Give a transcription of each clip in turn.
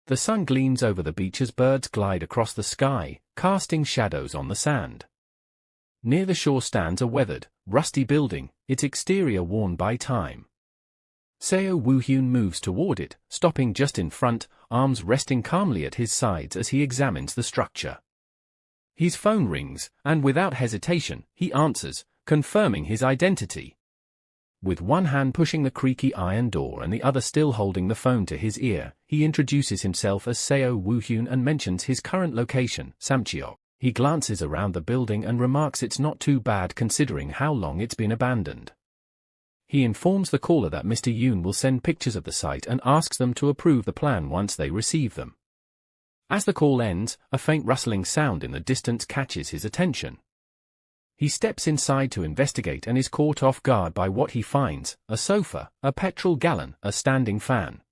The sun gleams over the beach as birds glide across the sky, casting shadows on the sand. Near the shore stands a weathered, rusty building, its exterior worn by time. Seo Woohyun moves toward it, stopping just in front, arms resting calmly at his sides as he examines the structure. His phone rings, and without hesitation, he answers, confirming his identity. With one hand pushing the creaky iron door and the other still holding the phone to his ear, he introduces himself as Seo Woohyun and mentions his current location, Samcheok. He glances around the building and remarks it's not too bad considering how long it's been abandoned. He informs the caller that Mr. Yoon will send pictures of the site and asks them to approve the plan once they receive them. As the call ends, a faint rustling sound in the distance catches his attention. He steps inside to investigate and is caught off guard by what he finds: a sofa, a petrol gallon, a standing fan.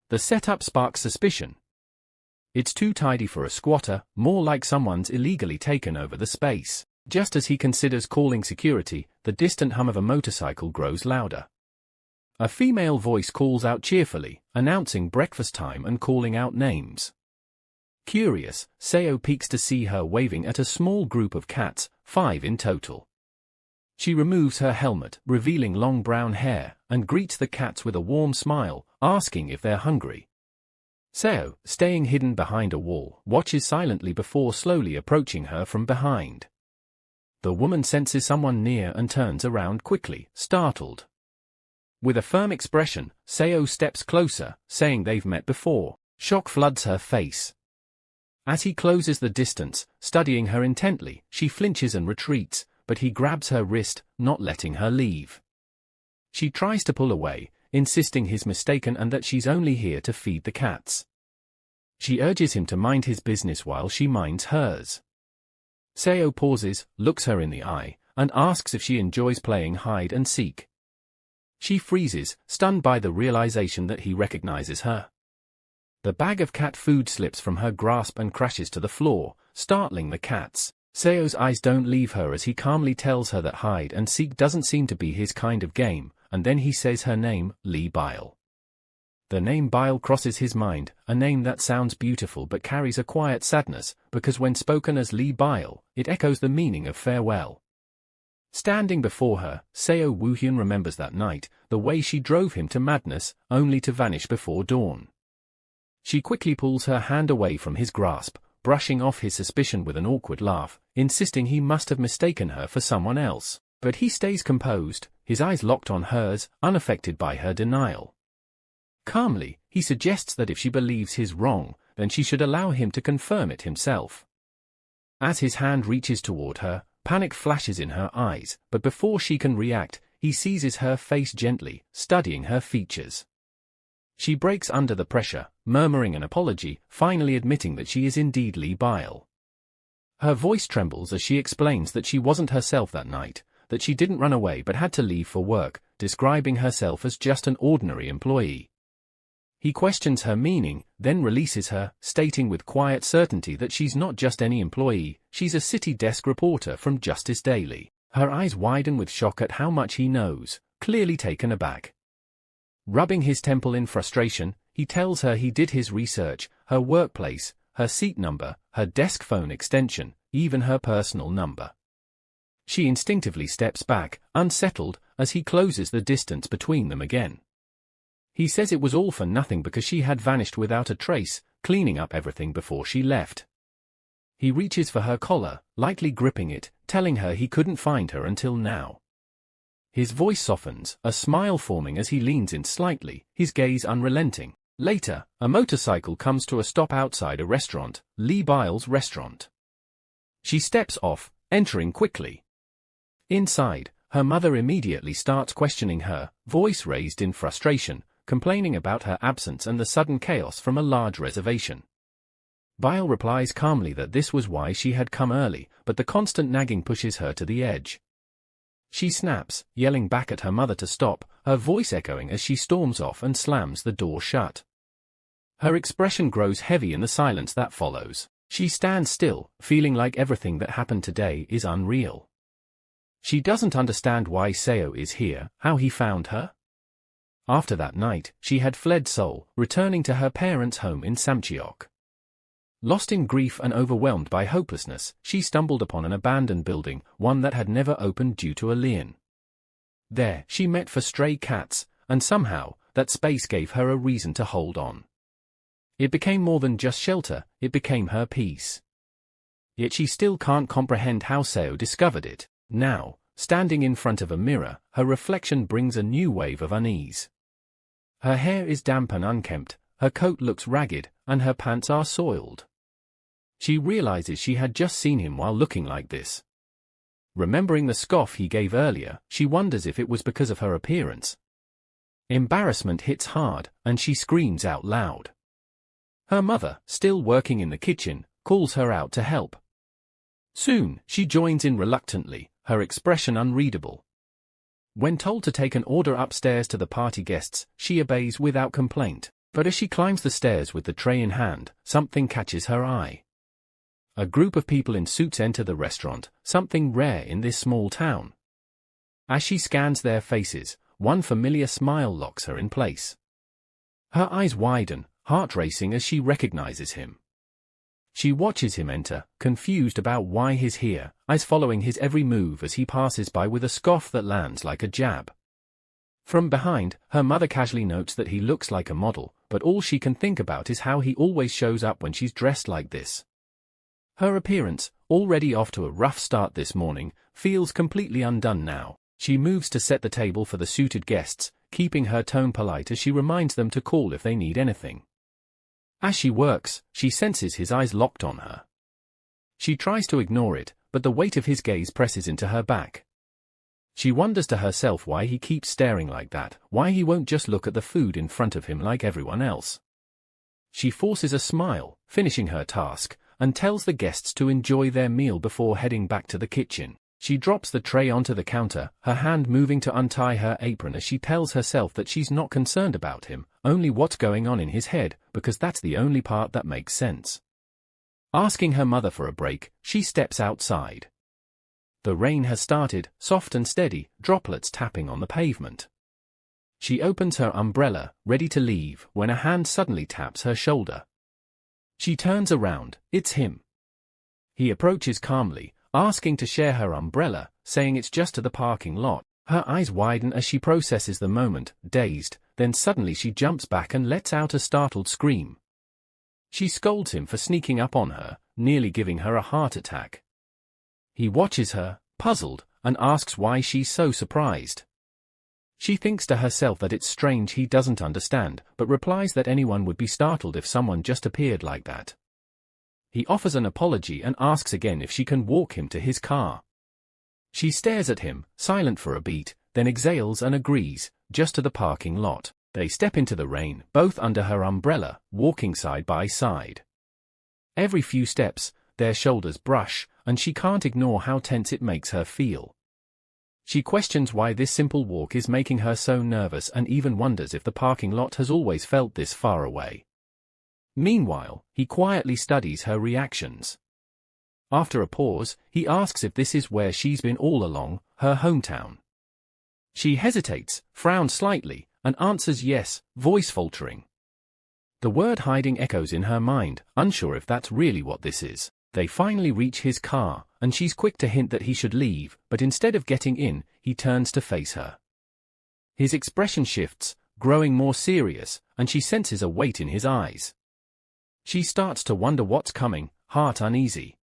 The setup sparks suspicion. It's too tidy for a squatter, more like someone's illegally taken over the space. Just as he considers calling security, the distant hum of a motorcycle grows louder. A female voice calls out cheerfully, announcing breakfast time and calling out names. Curious, Seo peeks to see her waving at a small group of cats, 5 in total. She removes her helmet, revealing long brown hair, and greets the cats with a warm smile, asking if they're hungry. Seo, staying hidden behind a wall, watches silently before slowly approaching her from behind. The woman senses someone near and turns around quickly, startled. With a firm expression, Seo steps closer, saying they've met before. Shock floods her face. As he closes the distance, studying her intently, she flinches and retreats, but he grabs her wrist, not letting her leave. She tries to pull away, insisting he's mistaken and that she's only here to feed the cats. She urges him to mind his business while she minds hers. Seo pauses, looks her in the eye, and asks if she enjoys playing hide and seek. She freezes, stunned by the realization that he recognizes her. The bag of cat food slips from her grasp and crashes to the floor, startling the cats. Seo's eyes don't leave her as he calmly tells her that hide and seek doesn't seem to be his kind of game, and then he says her name, Lee Byul. The name Byul crosses his mind, a name that sounds beautiful but carries a quiet sadness, because when spoken as Lee Byul, it echoes the meaning of farewell. Standing before her, Seo Woohyun remembers that night, the way she drove him to madness, only to vanish before dawn. She quickly pulls her hand away from his grasp, brushing off his suspicion with an awkward laugh, insisting he must have mistaken her for someone else. But he stays composed, his eyes locked on hers, unaffected by her denial. Calmly, he suggests that if she believes he's wrong, then she should allow him to confirm it himself. As his hand reaches toward her, panic flashes in her eyes, but before she can react, he seizes her face gently, studying her features. She breaks under the pressure, murmuring an apology, finally admitting that she is indeed Lee Byul. Her voice trembles as she explains that she wasn't herself that night, that she didn't run away but had to leave for work, describing herself as just an ordinary employee. He questions her meaning, then releases her, stating with quiet certainty that she's not just any employee, she's a city desk reporter from Justice Daily. Her eyes widen with shock at how much he knows, clearly taken aback. Rubbing his temple in frustration, he tells her he did his research, her workplace, her seat number, her desk phone extension, even her personal number. She instinctively steps back, unsettled, as he closes the distance between them again. He says it was all for nothing because she had vanished without a trace, cleaning up everything before she left. He reaches for her collar, lightly gripping it, telling her he couldn't find her until now. His voice softens, a smile forming as he leans in slightly, his gaze unrelenting. Later, a motorcycle comes to a stop outside a restaurant, Lee Byul's restaurant. She steps off, entering quickly. Inside, her mother immediately starts questioning her, voice raised in frustration, complaining about her absence and the sudden chaos from a large reservation. Byul replies calmly that this was why she had come early, but the constant nagging pushes her to the edge. She snaps, yelling back at her mother to stop, her voice echoing as she storms off and slams the door shut. Her expression grows heavy in the silence that follows. She stands still, feeling like everything that happened today is unreal. She doesn't understand why Seo is here, how he found her. After that night, she had fled Seoul, returning to her parents' home in Samcheok. Lost in grief and overwhelmed by hopelessness, she stumbled upon an abandoned building, one that had never opened due to a lien. There, she met for stray cats, and somehow, that space gave her a reason to hold on. It became more than just shelter, it became her peace. Yet she still can't comprehend how Seo discovered it. Now, standing in front of a mirror, her reflection brings a new wave of unease. Her hair is damp and unkempt, her coat looks ragged, and her pants are soiled. She realizes she had just seen him while looking like this. Remembering the scoff he gave earlier, she wonders if it was because of her appearance. Embarrassment hits hard, and she screams out loud. Her mother, still working in the kitchen, calls her out to help. Soon, she joins in reluctantly, her expression unreadable. When told to take an order upstairs to the party guests, she obeys without complaint, but as she climbs the stairs with the tray in hand, something catches her eye. A group of people in suits enter the restaurant, something rare in this small town. As she scans their faces, one familiar smile locks her in place. Her eyes widen, heart racing as she recognizes him. She watches him enter, confused about why he's here, eyes following his every move as he passes by with a scoff that lands like a jab. From behind, her mother casually notes that he looks like a model, but all she can think about is how he always shows up when she's dressed like this. Her appearance, already off to a rough start this morning, feels completely undone now. She moves to set the table for the suited guests, keeping her tone polite as she reminds them to call if they need anything. As she works, she senses his eyes locked on her. She tries to ignore it, but the weight of his gaze presses into her back. She wonders to herself why he keeps staring like that, why he won't just look at the food in front of him like everyone else. She forces a smile, finishing her task, and tells the guests to enjoy their meal before heading back to the kitchen. She drops the tray onto the counter, her hand moving to untie her apron as she tells herself that she's not concerned about him, only what's going on in his head, because that's the only part that makes sense. Asking her mother for a break, she steps outside. The rain has started, soft and steady, droplets tapping on the pavement. She opens her umbrella, ready to leave, when a hand suddenly taps her shoulder. She turns around, it's him. He approaches calmly, asking to share her umbrella, saying it's just to the parking lot. Her eyes widen as she processes the moment, dazed, then suddenly she jumps back and lets out a startled scream. She scolds him for sneaking up on her, nearly giving her a heart attack. He watches her, puzzled, and asks why she's so surprised. She thinks to herself that it's strange he doesn't understand, but replies that anyone would be startled if someone just appeared like that. He offers an apology and asks again if she can walk him to his car. She stares at him, silent for a beat, then exhales and agrees, just to the parking lot. They step into the rain, both under her umbrella, walking side by side. Every few steps, their shoulders brush, and she can't ignore how tense it makes her feel. She questions why this simple walk is making her so nervous and even wonders if the parking lot has always felt this far away. Meanwhile, he quietly studies her reactions. After a pause, he asks if this is where she's been all along, her hometown. She hesitates, frowns slightly, and answers yes, voice faltering. The word hiding echoes in her mind, unsure if that's really what this is. They finally reach his car, and she's quick to hint that he should leave, but instead of getting in, he turns to face her. His expression shifts, growing more serious, and she senses a weight in his eyes. She starts to wonder what's coming, heart uneasy.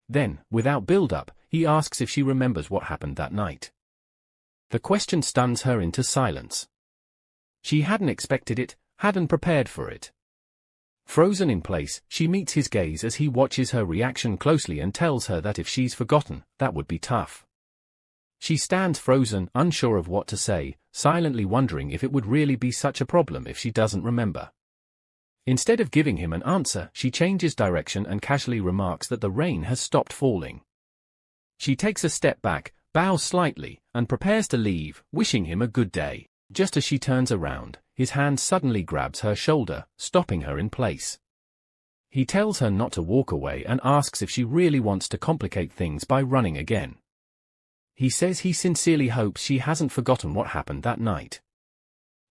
Then, without build-up, he asks if she remembers what happened that night. The question stuns her into silence. She hadn't expected it, hadn't prepared for it. Frozen in place, she meets his gaze as he watches her reaction closely and tells her that if she's forgotten, that would be tough. She stands frozen, unsure of what to say, silently wondering if it would really be such a problem if she doesn't remember. Instead of giving him an answer, she changes direction and casually remarks that the rain has stopped falling. She takes a step back, bows slightly, and prepares to leave, wishing him a good day. Just as she turns around, his hand suddenly grabs her shoulder, stopping her in place. He tells her not to walk away and asks if she really wants to complicate things by running again. He says he sincerely hopes she hasn't forgotten what happened that night.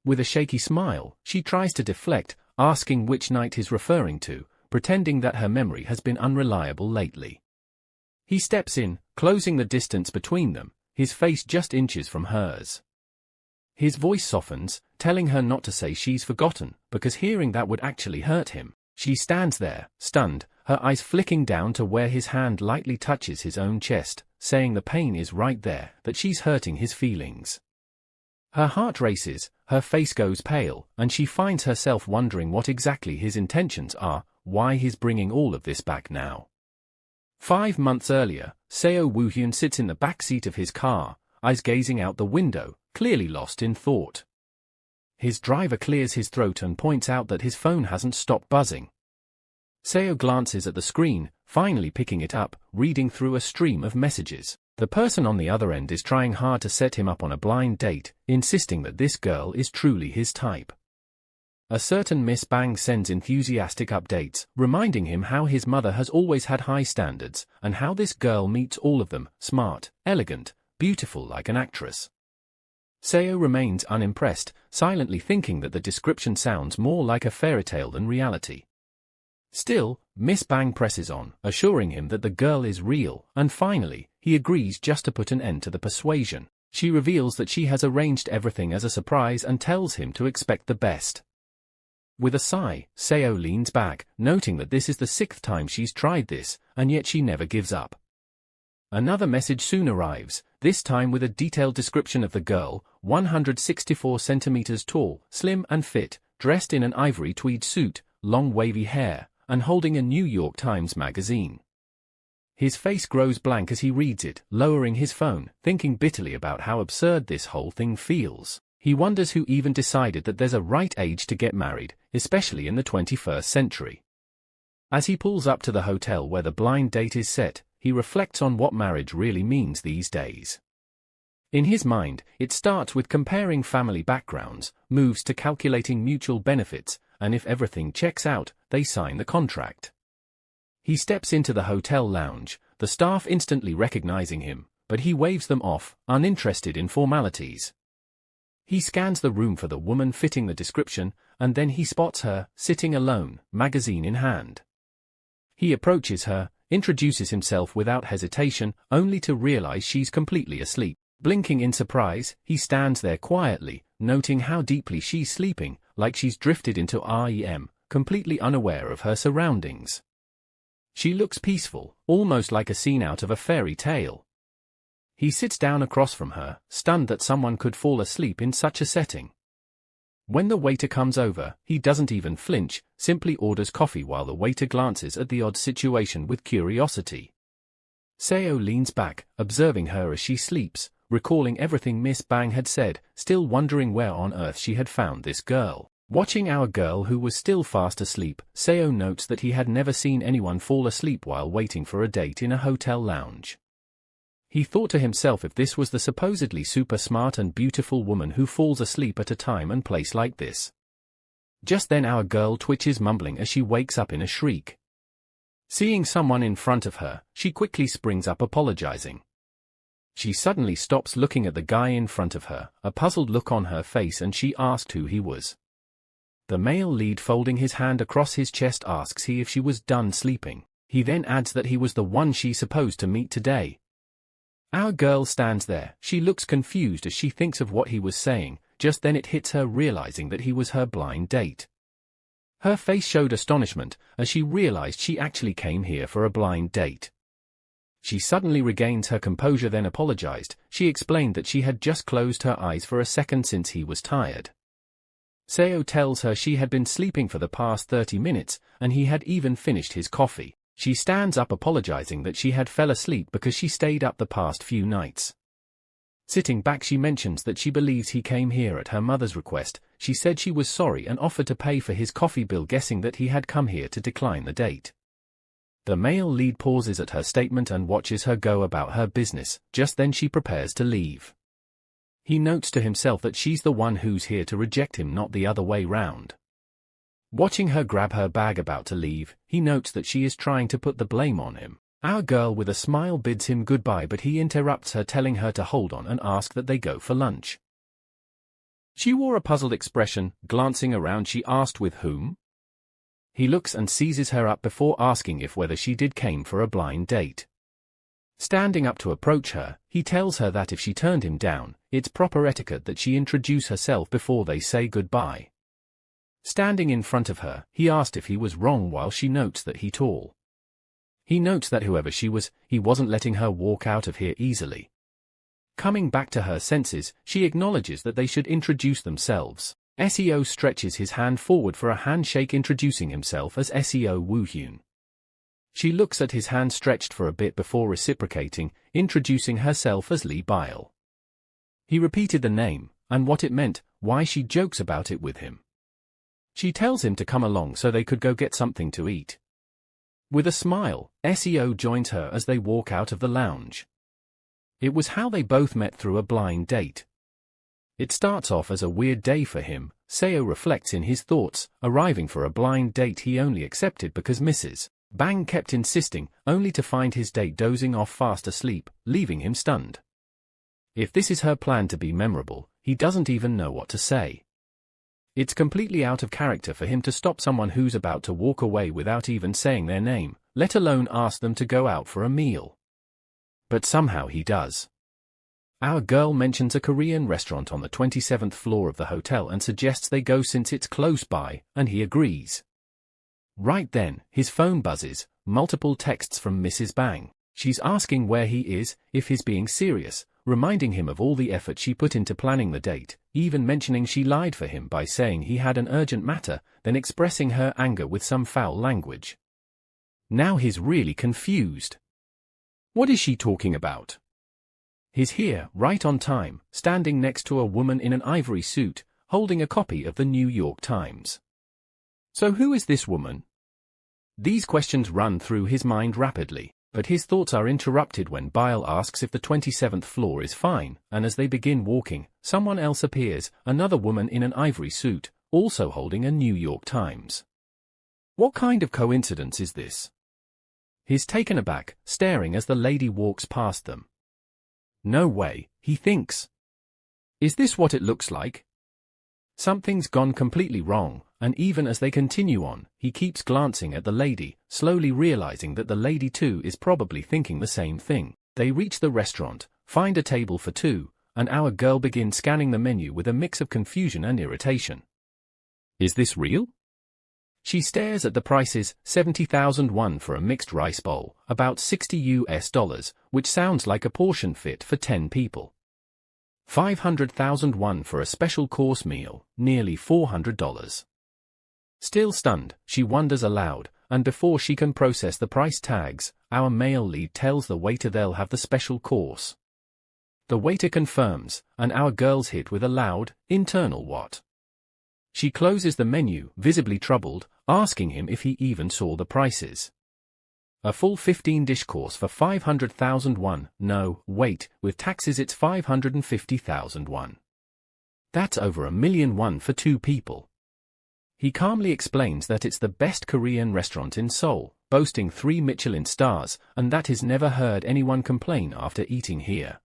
With a shaky smile, she tries to deflect, asking which night he's referring to, pretending that her memory has been unreliable lately. He steps in, closing the distance between them, his face just inches from hers. His voice softens, telling her not to say she's forgotten, because hearing that would actually hurt him. She stands there, stunned, her eyes flicking down to where his hand lightly touches his own chest, saying the pain is right there, that she's hurting his feelings. Her heart races, her face goes pale, and she finds herself wondering what exactly his intentions are, why he's bringing all of this back now. 5 months earlier, Seo Woohyun sits in the back seat of his car, eyes gazing out the window, clearly lost in thought. His driver clears his throat and points out that his phone hasn't stopped buzzing. Seo glances at the screen, finally picking it up, reading through a stream of messages. The person on the other end is trying hard to set him up on a blind date, insisting that this girl is truly his type. A certain Miss Bang sends enthusiastic updates, reminding him how his mother has always had high standards, and how this girl meets all of them, smart, elegant, beautiful like an actress. Seo remains unimpressed, silently thinking that the description sounds more like a fairy tale than reality. Still, Miss Bang presses on, assuring him that the girl is real, and finally, he agrees just to put an end to the persuasion. She reveals that she has arranged everything as a surprise and tells him to expect the best. With a sigh, Seo leans back, noting that this is the 6th time she's tried this, and yet she never gives up. Another message soon arrives, this time with a detailed description of the girl, 164 centimeters tall, slim and fit, dressed in an ivory tweed suit, long wavy hair, and holding a New York Times magazine. His face grows blank as he reads it, lowering his phone, thinking bitterly about how absurd this whole thing feels. He wonders who even decided that there's a right age to get married, especially in the 21st century. As he pulls up to the hotel where the blind date is set, he reflects on what marriage really means these days. In his mind, it starts with comparing family backgrounds, moves to calculating mutual benefits, and if everything checks out, they sign the contract. He steps into the hotel lounge, the staff instantly recognizing him, but he waves them off, uninterested in formalities. He scans the room for the woman fitting the description, and then he spots her, sitting alone, magazine in hand. He approaches her, introduces himself without hesitation, only to realize she's completely asleep. Blinking in surprise, he stands there quietly, noting how deeply she's sleeping, like she's drifted into REM, completely unaware of her surroundings. She looks peaceful, almost like a scene out of a fairy tale. He sits down across from her, stunned that someone could fall asleep in such a setting. When the waiter comes over, he doesn't even flinch, simply orders coffee while the waiter glances at the odd situation with curiosity. Seo leans back, observing her as she sleeps, recalling everything Miss Bang had said, still wondering where on earth she had found this girl. Watching our girl who was still fast asleep, Seo notes that he had never seen anyone fall asleep while waiting for a date in a hotel lounge. He thought to himself if this was the supposedly super smart and beautiful woman who falls asleep at a time and place like this. Just then our girl twitches, mumbling as she wakes up in a shriek. Seeing someone in front of her, she quickly springs up apologizing. She suddenly stops looking at the guy in front of her, a puzzled look on her face, and she asked who he was. The male lead, folding his hand across his chest, asks he if she was done sleeping. He then adds that he was the one she's supposed to meet today. Our girl stands there, she looks confused as she thinks of what he was saying, just then it hits her realizing that he was her blind date. Her face showed astonishment, as she realized she actually came here for a blind date. She suddenly regains her composure, then apologized. She explained that she had just closed her eyes for a second since he was tired. Seo tells her she had been sleeping for the past 30 minutes, and he had even finished his coffee. She stands up apologizing that she had fell asleep because she stayed up the past few nights. Sitting back, she mentions that she believes he came here at her mother's request. She said she was sorry and offered to pay for his coffee bill, guessing that he had come here to decline the date. The male lead pauses at her statement and watches her go about her business. Just then she prepares to leave. He notes to himself that she's the one who's here to reject him, not the other way round. Watching her grab her bag about to leave, he notes that she is trying to put the blame on him. Our girl with a smile bids him goodbye, but he interrupts her, telling her to hold on and ask that they go for lunch. She wore a puzzled expression. Glancing around, she asked with whom. He looks and seizes her up before asking if whether she did came for a blind date. Standing up to approach her, he tells her that if she turned him down, it's proper etiquette that she introduce herself before they say goodbye. Standing in front of her, he asked if he was wrong while she notes that he tall. He notes that whoever she was, he wasn't letting her walk out of here easily. Coming back to her senses, she acknowledges that they should introduce themselves. Seo stretches his hand forward for a handshake, introducing himself as Seo Woohyun. She looks at his hand stretched for a bit before reciprocating, introducing herself as Lee Byul. He repeated the name, and what it meant, why she jokes about it with him. She tells him to come along so they could go get something to eat. With a smile, Seo joins her as they walk out of the lounge. It was how they both met through a blind date. It starts off as a weird day for him, Seo reflects in his thoughts, arriving for a blind date he only accepted because Mrs. Bang kept insisting, only to find his date dozing off fast asleep, leaving him stunned. If this is her plan to be memorable, he doesn't even know what to say. It's completely out of character for him to stop someone who's about to walk away without even saying their name, let alone ask them to go out for a meal. But somehow he does. Our girl mentions a Korean restaurant on the 27th floor of the hotel and suggests they go since it's close by, and he agrees. Right then, his phone buzzes, multiple texts from Mrs. Bang. She's asking where he is, if he's being serious, reminding him of all the effort she put into planning the date, even mentioning she lied for him by saying he had an urgent matter, then expressing her anger with some foul language. Now he's really confused. What is she talking about? He's here, right on time, standing next to a woman in an ivory suit, holding a copy of the New York Times. So who is this woman? These questions run through his mind rapidly, but his thoughts are interrupted when Byul asks if the 27th floor is fine, and as they begin walking, someone else appears, another woman in an ivory suit, also holding a New York Times. What kind of coincidence is this? He's taken aback, staring as the lady walks past them. No way, he thinks. Is this what it looks like? Something's gone completely wrong, and even as they continue on, he keeps glancing at the lady, slowly realizing that the lady too is probably thinking the same thing. They reach the restaurant, find a table for two, and our girl begins scanning the menu with a mix of confusion and irritation. Is this real? She stares at the prices, 70,000 won for a mixed rice bowl, about $60, which sounds like a portion fit for 10 people. 500,000 won for a special course meal, nearly $400. Still stunned, she wonders aloud, and before she can process the price tags, our male lead tells the waiter they'll have the special course. The waiter confirms, and our girl's hit with a loud, internal what? She closes the menu, visibly troubled, asking him if he even saw the prices. A full 15-dish course for 500,000 won, no, wait, with taxes it's 550,000 won. That's over $1 million won for two people. He calmly explains that it's the best Korean restaurant in Seoul, boasting 3 Michelin stars, and that he's never heard anyone complain after eating here.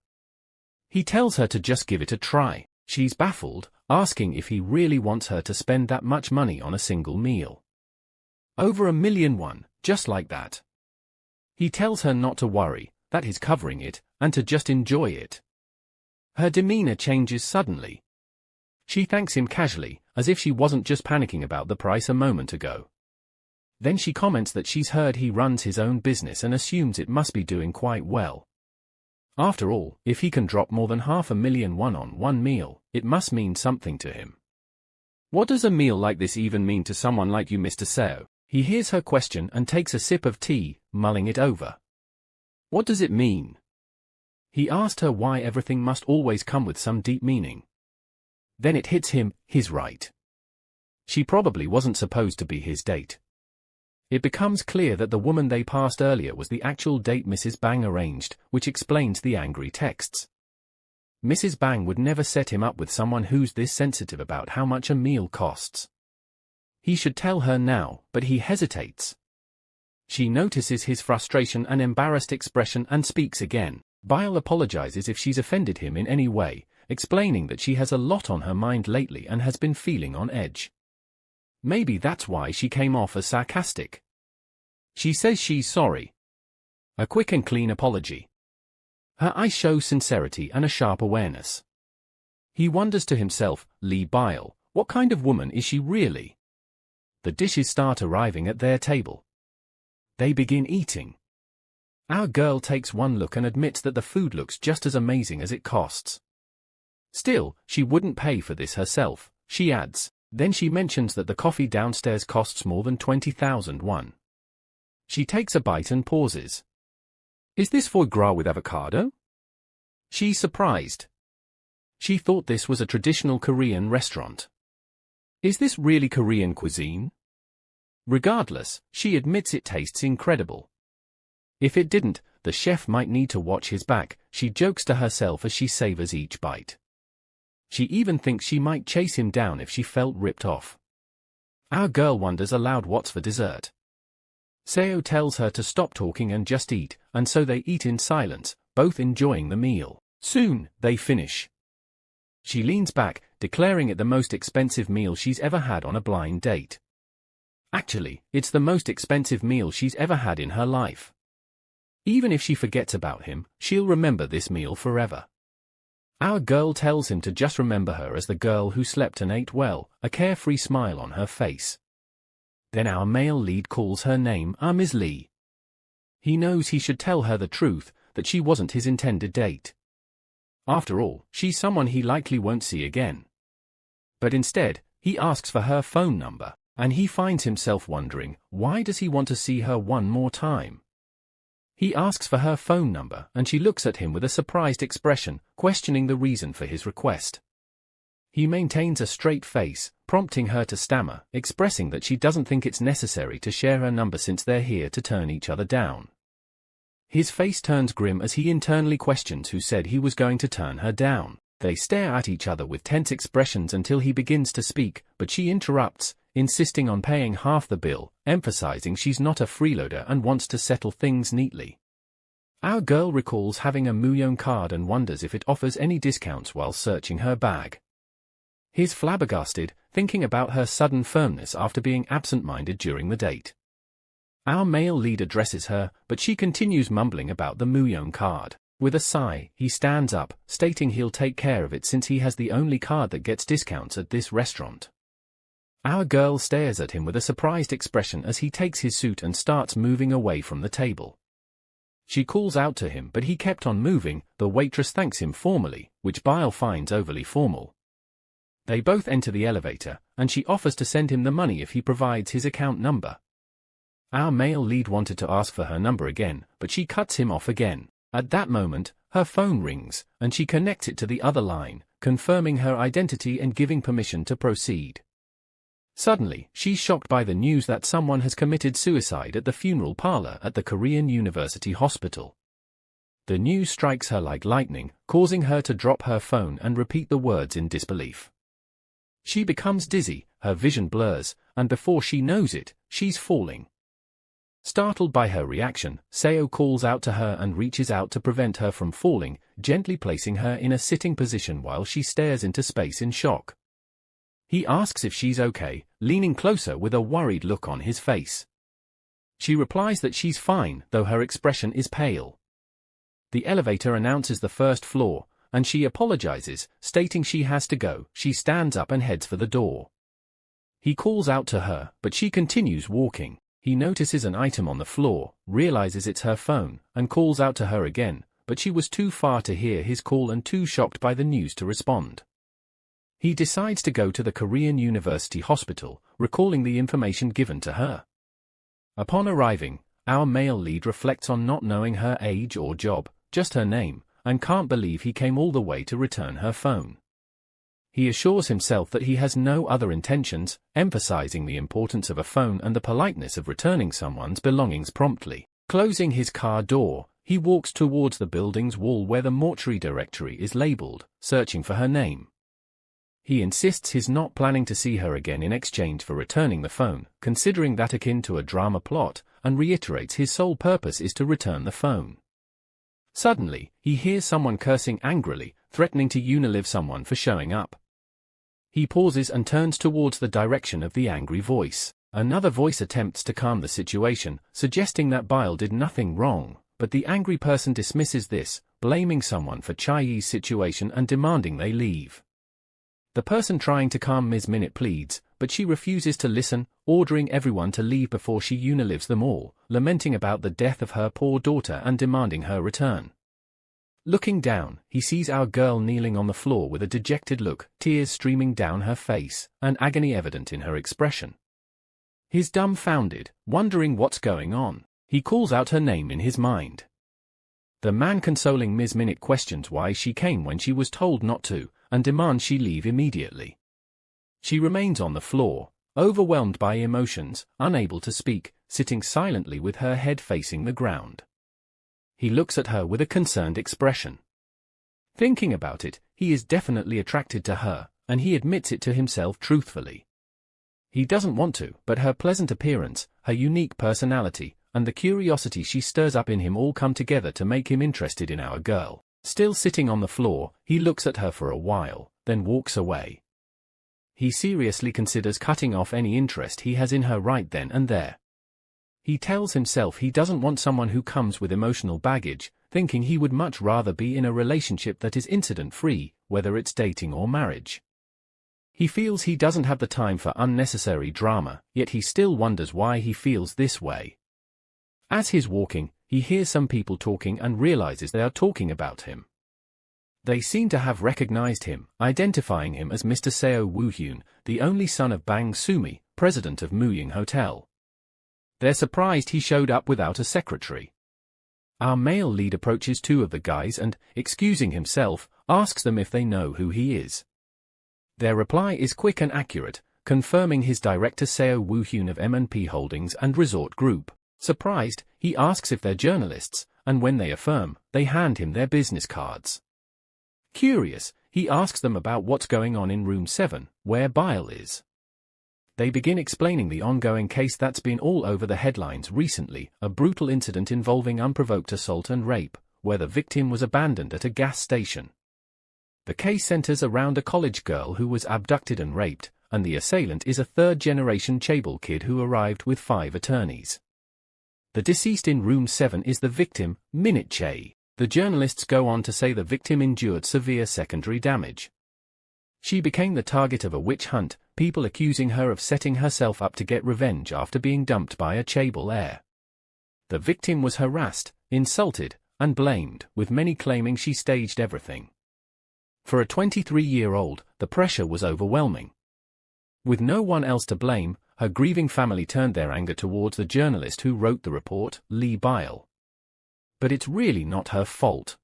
He tells her to just give it a try. She's baffled, asking if he really wants her to spend that much money on a single meal. Over $1 million won, just like that. He tells her not to worry, that he's covering it, and to just enjoy it. Her demeanor changes suddenly. She thanks him casually, as if she wasn't just panicking about the price a moment ago. Then she comments that she's heard he runs his own business and assumes it must be doing quite well. After all, if he can drop more than 500,000 won on one meal, it must mean something to him. What does a meal like this even mean to someone like you, Mr. Seo? He hears her question and takes a sip of tea, mulling it over. What does it mean? He asked her why everything must always come with some deep meaning. Then it hits him, he's right. She probably wasn't supposed to be his date. It becomes clear that the woman they passed earlier was the actual date Mrs. Bang arranged, which explains the angry texts. Mrs. Bang would never set him up with someone who's this sensitive about how much a meal costs. He should tell her now, but he hesitates. She notices his frustration and embarrassed expression and speaks again. Byul apologizes if she's offended him in any way, explaining that she has a lot on her mind lately and has been feeling on edge. Maybe that's why she came off as sarcastic. She says she's sorry. A quick and clean apology. Her eyes show sincerity and a sharp awareness. He wonders to himself, Lee Byul, what kind of woman is she really? The dishes start arriving at their table. They begin eating. Our girl takes one look and admits that the food looks just as amazing as it costs. Still, she wouldn't pay for this herself, she adds. Then she mentions that the coffee downstairs costs more than 20,000 won. She takes a bite and pauses. Is this foie gras with avocado? She's surprised. She thought this was a traditional Korean restaurant. Is this really Korean cuisine? Regardless, she admits it tastes incredible. If it didn't, the chef might need to watch his back, she jokes to herself as she savors each bite. She even thinks she might chase him down if she felt ripped off. Our girl wonders aloud what's for dessert. Seo tells her to stop talking and just eat, and so they eat in silence, both enjoying the meal. Soon, they finish. She leans back, declaring it the most expensive meal she's ever had on a blind date. Actually, it's the most expensive meal she's ever had in her life. Even if she forgets about him, she'll remember this meal forever. Our girl tells him to just remember her as the girl who slept and ate well, a carefree smile on her face. Then our male lead calls her name, Ms. Lee. He knows he should tell her the truth, that she wasn't his intended date. After all, she's someone he likely won't see again. But instead, he asks for her phone number, and he finds himself wondering, why does he want to see her one more time? He asks for her phone number, and she looks at him with a surprised expression, questioning the reason for his request. He maintains a straight face, prompting her to stammer, expressing that she doesn't think it's necessary to share her number since they're here to turn each other down. His face turns grim as he internally questions who said he was going to turn her down. They stare at each other with tense expressions until he begins to speak, but she interrupts, insisting on paying half the bill, emphasizing she's not a freeloader and wants to settle things neatly. Our girl recalls having a Woohyun card and wonders if it offers any discounts while searching her bag. He's flabbergasted, thinking about her sudden firmness after being absent-minded during the date. Our male lead addresses her, but she continues mumbling about the Woohyun card. With a sigh, he stands up, stating he'll take care of it since he has the only card that gets discounts at this restaurant. Our girl stares at him with a surprised expression as he takes his suit and starts moving away from the table. She calls out to him, but he kept on moving. The waitress thanks him formally, which Byul finds overly formal. They both enter the elevator, and she offers to send him the money if he provides his account number. Our male lead wanted to ask for her number again, but she cuts him off again. At that moment, her phone rings, and she connects it to the other line, confirming her identity and giving permission to proceed. Suddenly, she's shocked by the news that someone has committed suicide at the funeral parlor at the Korean University Hospital. The news strikes her like lightning, causing her to drop her phone and repeat the words in disbelief. She becomes dizzy, her vision blurs, and before she knows it, she's falling. Startled by her reaction, Seo calls out to her and reaches out to prevent her from falling, gently placing her in a sitting position while she stares into space in shock. He asks if she's okay, leaning closer with a worried look on his face. She replies that she's fine, though her expression is pale. The elevator announces the first floor, and she apologizes, stating she has to go. She stands up and heads for the door. He calls out to her, but she continues walking. He notices an item on the floor, realizes it's her phone, and calls out to her again, but she was too far to hear his call and too shocked by the news to respond. He decides to go to the Korean University Hospital, recalling the information given to her. Upon arriving, our male lead reflects on not knowing her age or job, just her name, and can't believe he came all the way to return her phone. He assures himself that he has no other intentions, emphasizing the importance of a phone and the politeness of returning someone's belongings promptly. Closing his car door, he walks towards the building's wall where the mortuary directory is labeled, searching for her name. He insists he's not planning to see her again in exchange for returning the phone, considering that akin to a drama plot, and reiterates his sole purpose is to return the phone. Suddenly, he hears someone cursing angrily, threatening to unalive someone for showing up. He pauses and turns towards the direction of the angry voice. Another voice attempts to calm the situation, suggesting that Byul did nothing wrong, but the angry person dismisses this, blaming someone for Chae's situation and demanding they leave. The person trying to calm Ms. Minute pleads, but she refuses to listen, ordering everyone to leave before she unalives them all, lamenting about the death of her poor daughter and demanding her return. Looking down, he sees our girl kneeling on the floor with a dejected look, tears streaming down her face, and agony evident in her expression. He's dumbfounded, wondering what's going on. He calls out her name in his mind. The man consoling Ms. Minute questions why she came when she was told not to, and demands she leave immediately. She remains on the floor, overwhelmed by emotions, unable to speak, sitting silently with her head facing the ground. He looks at her with a concerned expression. Thinking about it, he is definitely attracted to her, and he admits it to himself truthfully. He doesn't want to, but her pleasant appearance, her unique personality, and the curiosity she stirs up in him all come together to make him interested in our girl. Still sitting on the floor, he looks at her for a while, then walks away. He seriously considers cutting off any interest he has in her right then and there. He tells himself he doesn't want someone who comes with emotional baggage, thinking he would much rather be in a relationship that is incident-free, whether it's dating or marriage. He feels he doesn't have the time for unnecessary drama, yet he still wonders why he feels this way. As he's walking, he hears some people talking and realizes they are talking about him. They seem to have recognized him, identifying him as Mr. Seo Woohyun, the only son of Bang Sumi, president of Muying Hotel. They're surprised he showed up without a secretary. Our male lead approaches two of the guys and, excusing himself, asks them if they know who he is. Their reply is quick and accurate, confirming his director Seo Woohyun of M&P Holdings and Resort Group. Surprised, he asks if they're journalists, and when they affirm, they hand him their business cards. Curious, he asks them about what's going on in room 7, where Byul is. They begin explaining the ongoing case that's been all over the headlines recently, a brutal incident involving unprovoked assault and rape, where the victim was abandoned at a gas station. The case centers around a college girl who was abducted and raped, and the assailant is a third-generation chaebol kid who arrived with 5 attorneys. The deceased in room 7 is the victim, Minute Chae. The journalists go on to say the victim endured severe secondary damage. She became the target of a witch hunt, people accusing her of setting herself up to get revenge after being dumped by a chaebol heir. The victim was harassed, insulted, and blamed, with many claiming she staged everything. For a 23-year-old, the pressure was overwhelming. With no one else to blame, her grieving family turned their anger towards the journalist who wrote the report, Lee Byul. But it's really not her fault.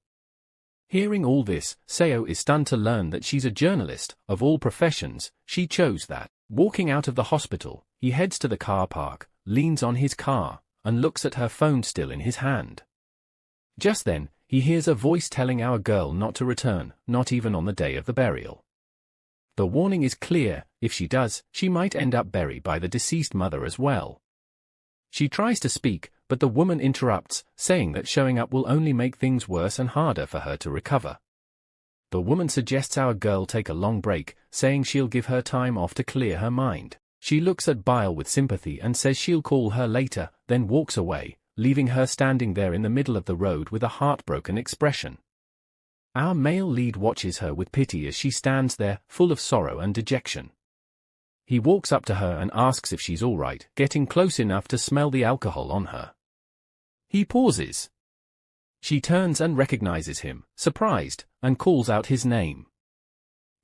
Hearing all this, Seo is stunned to learn that she's a journalist. Of all professions, she chose that. Walking out of the hospital, he heads to the car park, leans on his car, and looks at her phone still in his hand. Just then, he hears a voice telling our girl not to return, not even on the day of the burial. The warning is clear: if she does, she might end up buried by the deceased mother as well. She tries to speak, but the woman interrupts, saying that showing up will only make things worse and harder for her to recover. The woman suggests our girl take a long break, saying she'll give her time off to clear her mind. She looks at Byul with sympathy and says she'll call her later, then walks away, leaving her standing there in the middle of the road with a heartbroken expression. Our male lead watches her with pity as she stands there, full of sorrow and dejection. He walks up to her and asks if she's all right, getting close enough to smell the alcohol on her. He pauses. She turns and recognizes him, surprised, and calls out his name.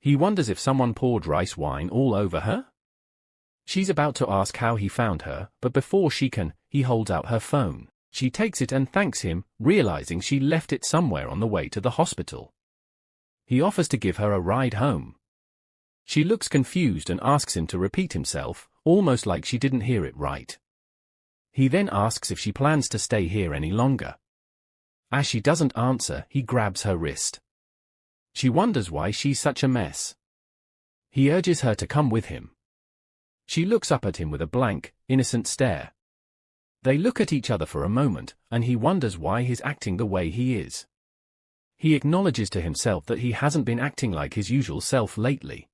He wonders if someone poured rice wine all over her? She's about to ask how he found her, but before she can, he holds out her phone. She takes it and thanks him, realizing she left it somewhere on the way to the hospital. He offers to give her a ride home. She looks confused and asks him to repeat himself, almost like she didn't hear it right. He then asks if she plans to stay here any longer. As she doesn't answer, he grabs her wrist. She wonders why she's such a mess. He urges her to come with him. She looks up at him with a blank, innocent stare. They look at each other for a moment, and he wonders why he's acting the way he is. He acknowledges to himself that he hasn't been acting like his usual self lately.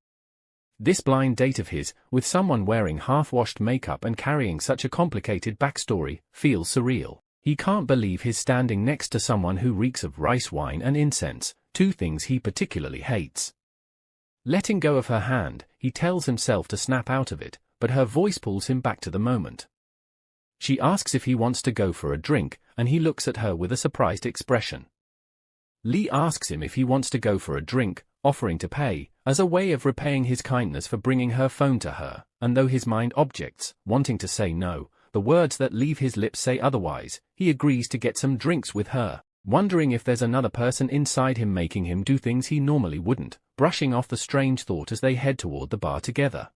This blind date of his, with someone wearing half-washed makeup and carrying such a complicated backstory, feels surreal. He can't believe he's standing next to someone who reeks of rice wine and incense, two things he particularly hates. Letting go of her hand, he tells himself to snap out of it, but her voice pulls him back to the moment. She asks if he wants to go for a drink, and he looks at her with a surprised expression. Lee asks him if he wants to go for a drink, offering to pay, as a way of repaying his kindness for bringing her phone to her, and though his mind objects, wanting to say no, the words that leave his lips say otherwise, he agrees to get some drinks with her, wondering if there's another person inside him making him do things he normally wouldn't, brushing off the strange thought as they head toward the bar together.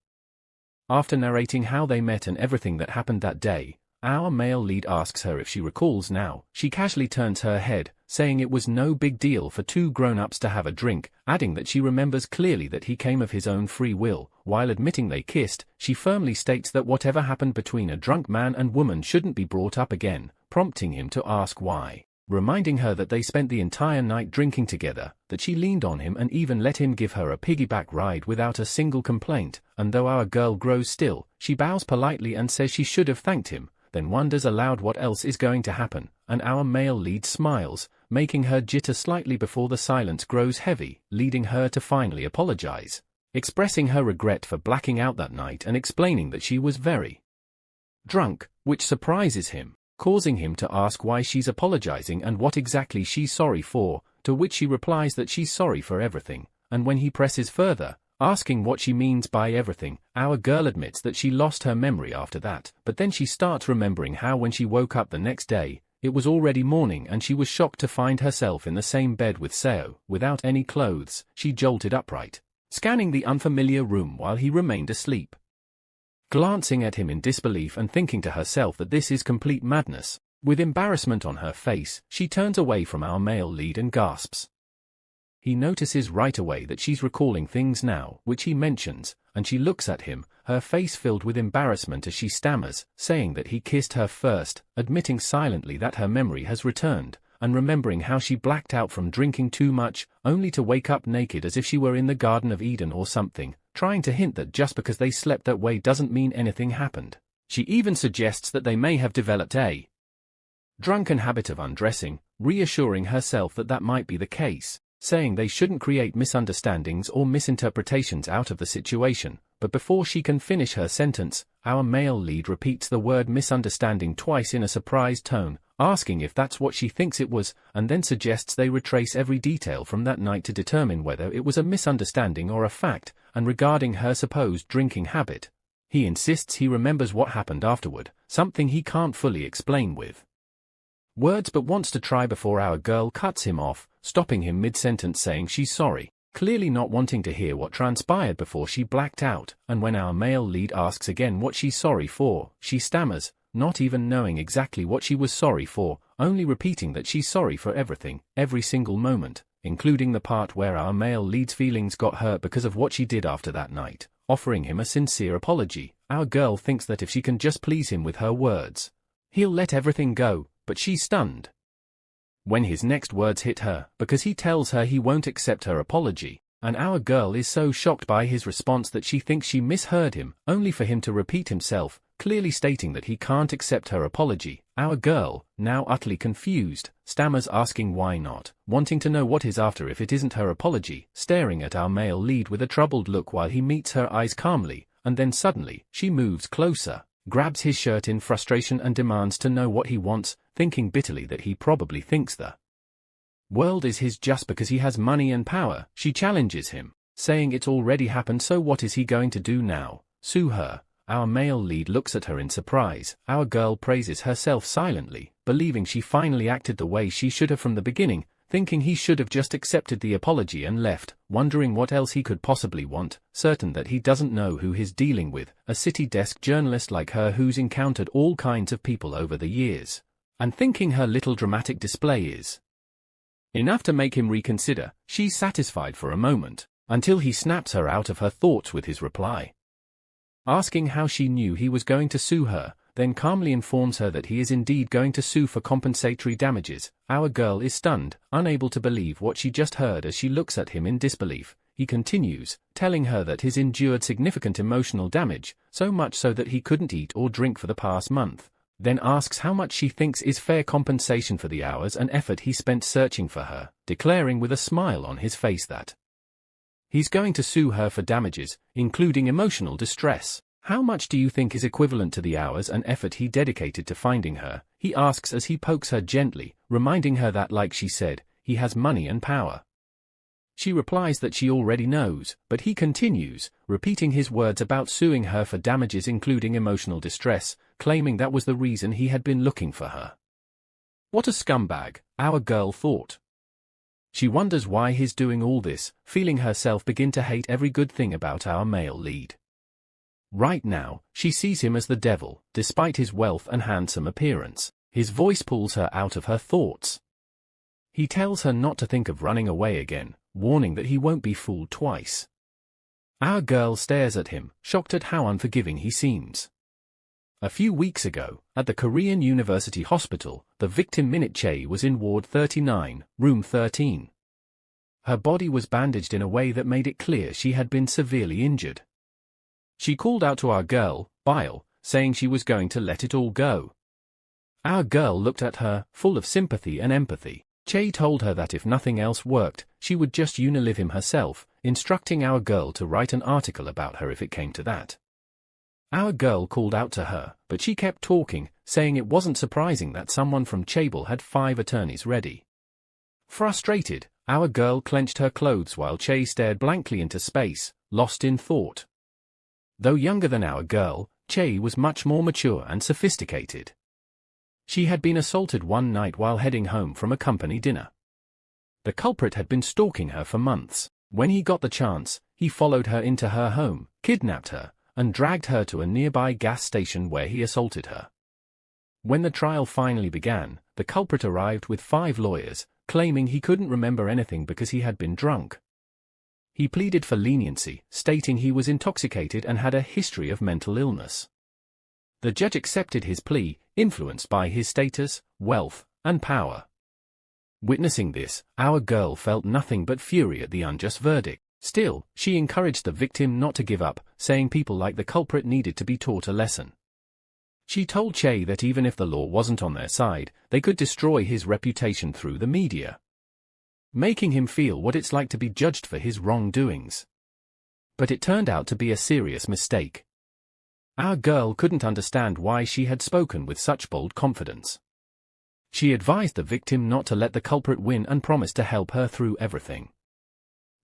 After narrating how they met and everything that happened that day, our male lead asks her if she recalls now. She casually turns her head, saying it was no big deal for two grown-ups to have a drink, adding that she remembers clearly that he came of his own free will. While admitting they kissed, she firmly states that whatever happened between a drunk man and woman shouldn't be brought up again, prompting him to ask why. Reminding her that they spent the entire night drinking together, that she leaned on him and even let him give her a piggyback ride without a single complaint, and though our girl grows still, she bows politely and says she should have thanked him, then wonders aloud what else is going to happen, and our male lead smiles, making her jitter slightly before the silence grows heavy, leading her to finally apologize, expressing her regret for blacking out that night and explaining that she was very drunk, which surprises him, causing him to ask why she's apologizing and what exactly she's sorry for, to which she replies that she's sorry for everything, and when he presses further, asking what she means by everything, our girl admits that she lost her memory after that, but then she starts remembering how when she woke up the next day, it was already morning and she was shocked to find herself in the same bed with Seo, without any clothes. She jolted upright, scanning the unfamiliar room while he remained asleep. Glancing at him in disbelief and thinking to herself that this is complete madness, with embarrassment on her face, she turns away from our male lead and gasps. He notices right away that she's recalling things now, which he mentions, and she looks at him, her face filled with embarrassment as she stammers, saying that he kissed her first, admitting silently that her memory has returned, and remembering how she blacked out from drinking too much, only to wake up naked as if she were in the Garden of Eden or something, trying to hint that just because they slept that way doesn't mean anything happened. She even suggests that they may have developed a drunken habit of undressing, reassuring herself that that might be the case, saying they shouldn't create misunderstandings or misinterpretations out of the situation, but before she can finish her sentence, our male lead repeats the word misunderstanding twice in a surprised tone, asking if that's what she thinks it was, and then suggests they retrace every detail from that night to determine whether it was a misunderstanding or a fact, and regarding her supposed drinking habit, he insists he remembers what happened afterward, something he can't fully explain with words but wants to try before our girl cuts him off, stopping him mid-sentence saying she's sorry, clearly not wanting to hear what transpired before she blacked out, and when our male lead asks again what she's sorry for, she stammers, not even knowing exactly what she was sorry for, only repeating that she's sorry for everything, every single moment, including the part where our male lead's feelings got hurt because of what she did after that night, offering him a sincere apology. Our girl thinks that if she can just please him with her words, he'll let everything go, but she's stunned when his next words hit her, because he tells her he won't accept her apology, and our girl is so shocked by his response that she thinks she misheard him, only for him to repeat himself, clearly stating that he can't accept her apology. Our girl, now utterly confused, stammers asking why not, wanting to know what is after if it isn't her apology, staring at our male lead with a troubled look while he meets her eyes calmly, and then suddenly, she moves closer, grabs his shirt in frustration and demands to know what he wants, thinking bitterly that he probably thinks the world is his just because he has money and power. She challenges him, saying it's already happened, so what is he going to do now? Sue her. Our male lead looks at her in surprise. Our girl praises herself silently, believing she finally acted the way she should have from the beginning, thinking he should have just accepted the apology and left, wondering what else he could possibly want, certain that he doesn't know who he's dealing with, a city desk journalist like her who's encountered all kinds of people over the years, and thinking her little dramatic display is enough to make him reconsider. She's satisfied for a moment, until he snaps her out of her thoughts with his reply, asking how she knew he was going to sue her, then calmly informs her that he is indeed going to sue for compensatory damages. Our girl is stunned, unable to believe what she just heard as she looks at him in disbelief. He continues, telling her that he's endured significant emotional damage, so much so that he couldn't eat or drink for the past month, then asks how much she thinks is fair compensation for the hours and effort he spent searching for her, declaring with a smile on his face that he's going to sue her for damages, including emotional distress. How much do you think is equivalent to the hours and effort he dedicated to finding her? He asks as he pokes her gently, reminding her that, like she said, he has money and power. She replies that she already knows, but he continues, repeating his words about suing her for damages including emotional distress, claiming that was the reason he had been looking for her. What a scumbag, our girl thought. She wonders why he's doing all this, feeling herself begin to hate every good thing about our male lead. Right now, she sees him as the devil, despite his wealth and handsome appearance. His voice pulls her out of her thoughts. He tells her not to think of running away again, warning that he won't be fooled twice. Our girl stares at him, shocked at how unforgiving he seems. A few weeks ago, at the Korean University Hospital, the victim Minute Chae was in Ward 39, Room 13. Her body was bandaged in a way that made it clear she had been severely injured. She called out to our girl, Byul, saying she was going to let it all go. Our girl looked at her, full of sympathy and empathy. Chae told her that if nothing else worked, she would just unalive him herself, instructing our girl to write an article about her if it came to that. Our girl called out to her, but she kept talking, saying it wasn't surprising that someone from Chaebol had 5 attorneys ready. Frustrated, our girl clenched her clothes while Chae stared blankly into space, lost in thought. Though younger than our girl, Chae was much more mature and sophisticated. She had been assaulted one night while heading home from a company dinner. The culprit had been stalking her for months. When he got the chance, he followed her into her home, kidnapped her, and dragged her to a nearby gas station where he assaulted her. When the trial finally began, the culprit arrived with 5 lawyers, claiming he couldn't remember anything because he had been drunk. He pleaded for leniency, stating he was intoxicated and had a history of mental illness. The judge accepted his plea, influenced by his status, wealth, and power. Witnessing this, our girl felt nothing but fury at the unjust verdict. Still, she encouraged the victim not to give up, saying people like the culprit needed to be taught a lesson. She told Chae that even if the law wasn't on their side, they could destroy his reputation through the media, making him feel what it's like to be judged for his wrongdoings. But it turned out to be a serious mistake. Our girl couldn't understand why she had spoken with such bold confidence. She advised the victim not to let the culprit win and promised to help her through everything.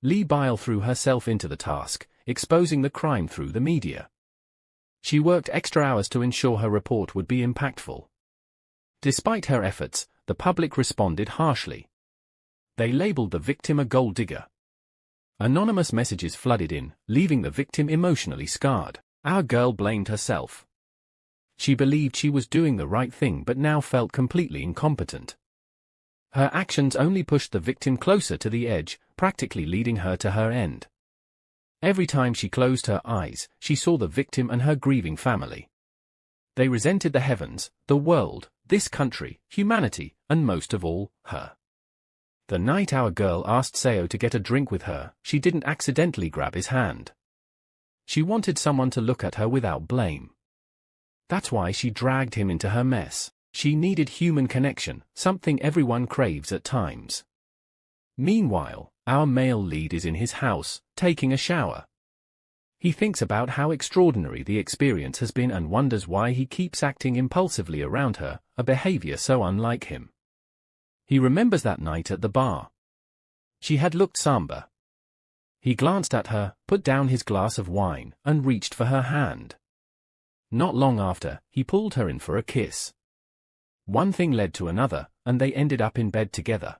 Lee Byul threw herself into the task, exposing the crime through the media. She worked extra hours to ensure her report would be impactful. Despite her efforts, the public responded harshly. They labeled the victim a gold digger. Anonymous messages flooded in, leaving the victim emotionally scarred. Our girl blamed herself. She believed she was doing the right thing but now felt completely incompetent. Her actions only pushed the victim closer to the edge, practically leading her to her end. Every time she closed her eyes, she saw the victim and her grieving family. They resented the heavens, the world, this country, humanity, and most of all, her. The night our girl asked Seo to get a drink with her, she didn't accidentally grab his hand. She wanted someone to look at her without blame. That's why she dragged him into her mess. She needed human connection, something everyone craves at times. Meanwhile, our male lead is in his house, taking a shower. He thinks about how extraordinary the experience has been and wonders why he keeps acting impulsively around her, a behavior so unlike him. He remembers that night at the bar. She had looked somber. He glanced at her, put down his glass of wine, and reached for her hand. Not long after, he pulled her in for a kiss. One thing led to another, and they ended up in bed together.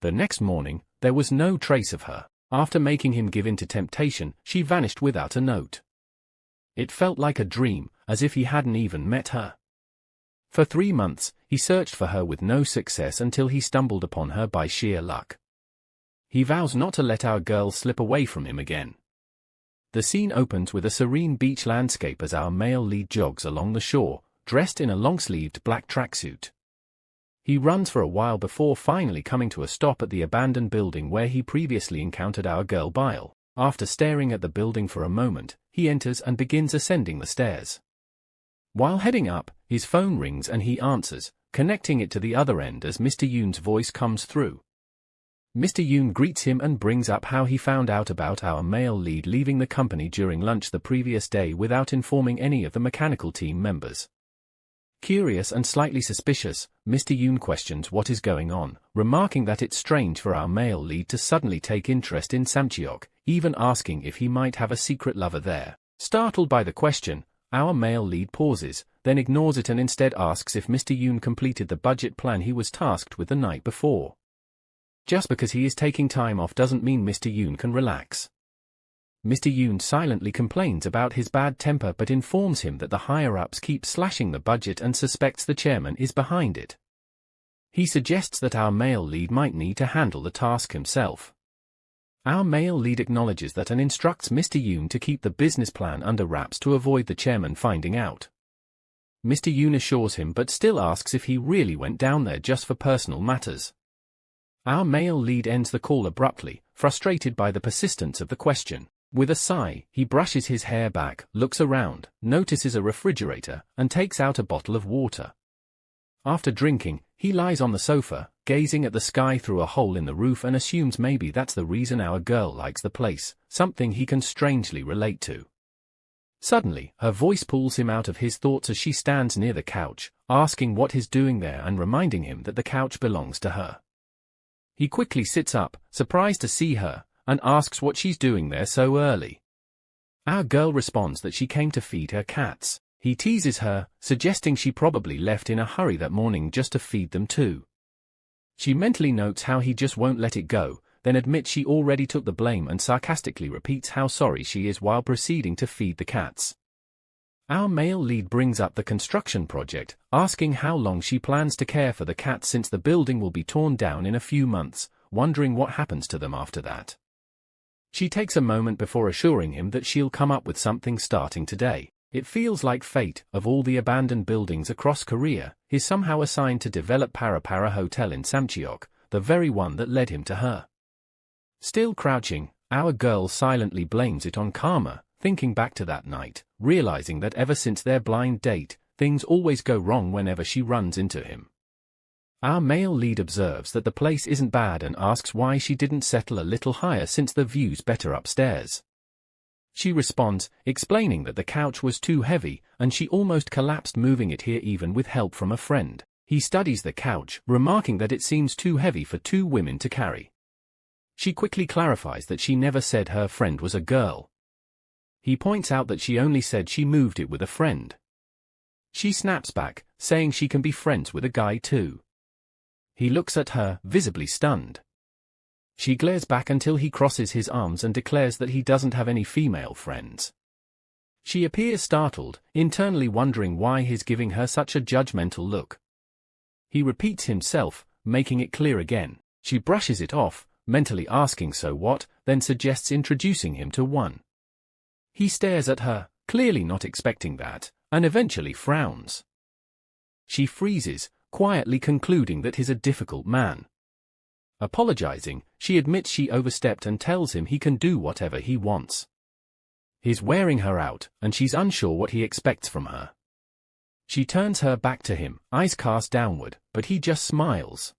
The next morning, there was no trace of her. After making him give in to temptation, she vanished without a note. It felt like a dream, as if he hadn't even met her. For 3 months, he searched for her with no success until he stumbled upon her by sheer luck. He vows not to let our girl slip away from him again. The scene opens with a serene beach landscape as our male lead jogs along the shore, dressed in a long-sleeved black tracksuit. He runs for a while before finally coming to a stop at the abandoned building where he previously encountered our girl Byul. After staring at the building for a moment, he enters and begins ascending the stairs. While heading up, his phone rings and he answers, connecting it to the other end as Mr. Yoon's voice comes through. Mr. Yoon greets him and brings up how he found out about our male lead leaving the company during lunch the previous day without informing any of the mechanical team members. Curious and slightly suspicious, Mr. Yoon questions what is going on, remarking that it's strange for our male lead to suddenly take interest in Samcheok, even asking if he might have a secret lover there. Startled by the question, our male lead pauses, then ignores it and instead asks if Mr. Yoon completed the budget plan he was tasked with the night before. Just because he is taking time off doesn't mean Mr. Yoon can relax. Mr. Yoon silently complains about his bad temper but informs him that the higher-ups keep slashing the budget and suspects the chairman is behind it. He suggests that our male lead might need to handle the task himself. Our male lead acknowledges that and instructs Mr. Yoon to keep the business plan under wraps to avoid the chairman finding out. Mr. Yoon assures him but still asks if he really went down there just for personal matters. Our male lead ends the call abruptly, frustrated by the persistence of the question. With a sigh, he brushes his hair back, looks around, notices a refrigerator, and takes out a bottle of water. After drinking, he lies on the sofa, gazing at the sky through a hole in the roof and assumes maybe that's the reason our girl likes the place, something he can strangely relate to. Suddenly, her voice pulls him out of his thoughts as she stands near the couch, asking what he's doing there and reminding him that the couch belongs to her. He quickly sits up, surprised to see her, and asks what she's doing there so early. Our girl responds that she came to feed her cats. He teases her, suggesting she probably left in a hurry that morning just to feed them too. She mentally notes how he just won't let it go, then admits she already took the blame and sarcastically repeats how sorry she is while proceeding to feed the cats. Our male lead brings up the construction project, asking how long she plans to care for the cats since the building will be torn down in a few months, wondering what happens to them after that. She takes a moment before assuring him that she'll come up with something starting today. It feels like fate, of all the abandoned buildings across Korea, he's somehow assigned to develop Para Hotel in Samcheok, the very one that led him to her. Still crouching, our girl silently blames it on karma, thinking back to that night, realizing that ever since their blind date, things always go wrong whenever she runs into him. Our male lead observes that the place isn't bad and asks why she didn't settle a little higher since the view's better upstairs. She responds, explaining that the couch was too heavy, and she almost collapsed moving it here even with help from a friend. He studies the couch, remarking that it seems too heavy for two women to carry. She quickly clarifies that she never said her friend was a girl. He points out that she only said she moved it with a friend. She snaps back, saying she can be friends with a guy too. He looks at her, visibly stunned. She glares back until he crosses his arms and declares that he doesn't have any female friends. She appears startled, internally wondering why he's giving her such a judgmental look. He repeats himself, making it clear again. She brushes it off, mentally asking so what, then suggests introducing him to one. He stares at her, clearly not expecting that, and eventually frowns. She freezes, quietly concluding that he's a difficult man. Apologizing, she admits she overstepped and tells him he can do whatever he wants. He's wearing her out, and she's unsure what he expects from her. She turns her back to him, eyes cast downward, but he just smiles.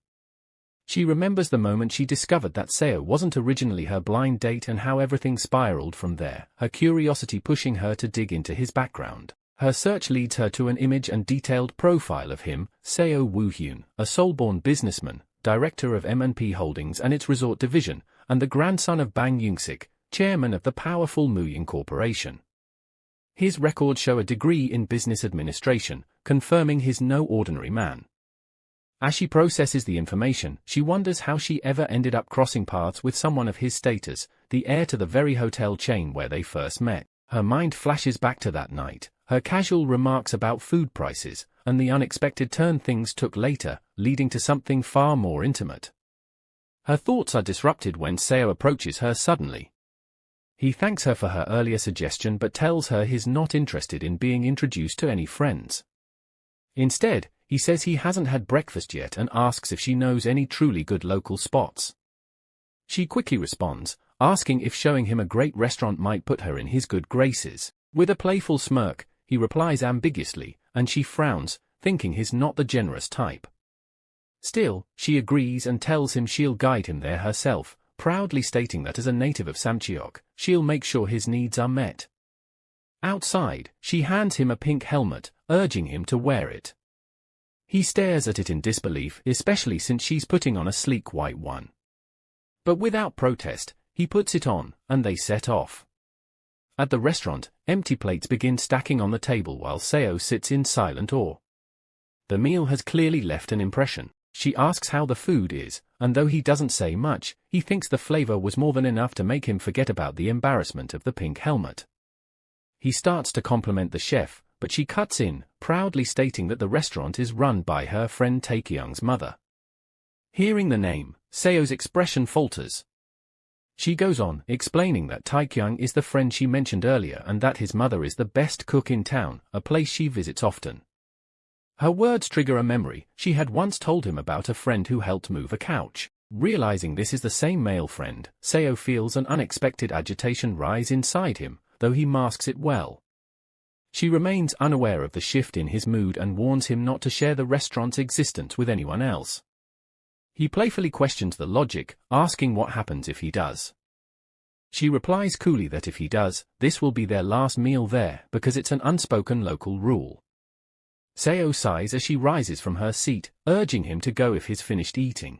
She remembers the moment she discovered that Seo wasn't originally her blind date and how everything spiraled from there, her curiosity pushing her to dig into his background. Her search leads her to an image and detailed profile of him, Seo Woohyun, a Seoul-born businessman, director of M&P Holdings and its resort division, and the grandson of Bang Young-sik, chairman of the powerful Muying Corporation. His records show a degree in business administration, confirming he's no ordinary man. As she processes the information, she wonders how she ever ended up crossing paths with someone of his status, the heir to the very hotel chain where they first met. Her mind flashes back to that night, her casual remarks about food prices, and the unexpected turn things took later, leading to something far more intimate. Her thoughts are disrupted when Seo approaches her suddenly. He thanks her for her earlier suggestion but tells her he's not interested in being introduced to any friends. Instead, he says he hasn't had breakfast yet and asks if she knows any truly good local spots. She quickly responds, asking if showing him a great restaurant might put her in his good graces. With a playful smirk, he replies ambiguously, and she frowns, thinking he's not the generous type. Still, she agrees and tells him she'll guide him there herself, proudly stating that as a native of Samcheok, she'll make sure his needs are met. Outside, she hands him a pink helmet, urging him to wear it. He stares at it in disbelief, especially since she's putting on a sleek white one. But without protest, he puts it on, and they set off. At the restaurant, empty plates begin stacking on the table while Seo sits in silent awe. The meal has clearly left an impression. She asks how the food is, and though he doesn't say much, he thinks the flavor was more than enough to make him forget about the embarrassment of the pink helmet. He starts to compliment the chef, but she cuts in, proudly stating that the restaurant is run by her friend Taekyung's mother. Hearing the name, Seo's expression falters. She goes on, explaining that Taekyung is the friend she mentioned earlier and that his mother is the best cook in town, a place she visits often. Her words trigger a memory. She had once told him about a friend who helped move a couch. Realizing this is the same male friend, Seo feels an unexpected agitation rise inside him, though he masks it well. She remains unaware of the shift in his mood and warns him not to share the restaurant's existence with anyone else. He playfully questions the logic, asking what happens if he does. She replies coolly that if he does, this will be their last meal there because it's an unspoken local rule. Seo sighs as she rises from her seat, urging him to go if he's finished eating.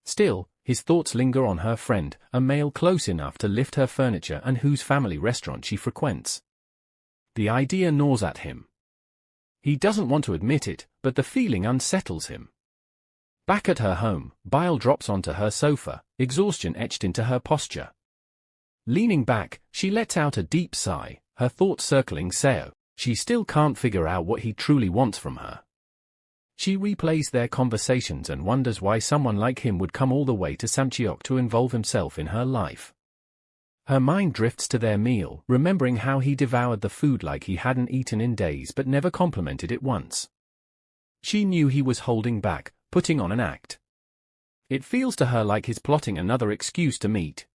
Still, his thoughts linger on her friend, a male close enough to lift her furniture and whose family restaurant she frequents. The idea gnaws at him. He doesn't want to admit it, but the feeling unsettles him. Back at her home, Byul drops onto her sofa, exhaustion etched into her posture. Leaning back, she lets out a deep sigh, her thoughts circling Seo. She still can't figure out what he truly wants from her. She replays their conversations and wonders why someone like him would come all the way to Samcheok to involve himself in her life. Her mind drifts to their meal, remembering how he devoured the food like he hadn't eaten in days but never complimented it once. She knew he was holding back, putting on an act. It feels to her like he's plotting another excuse to meet.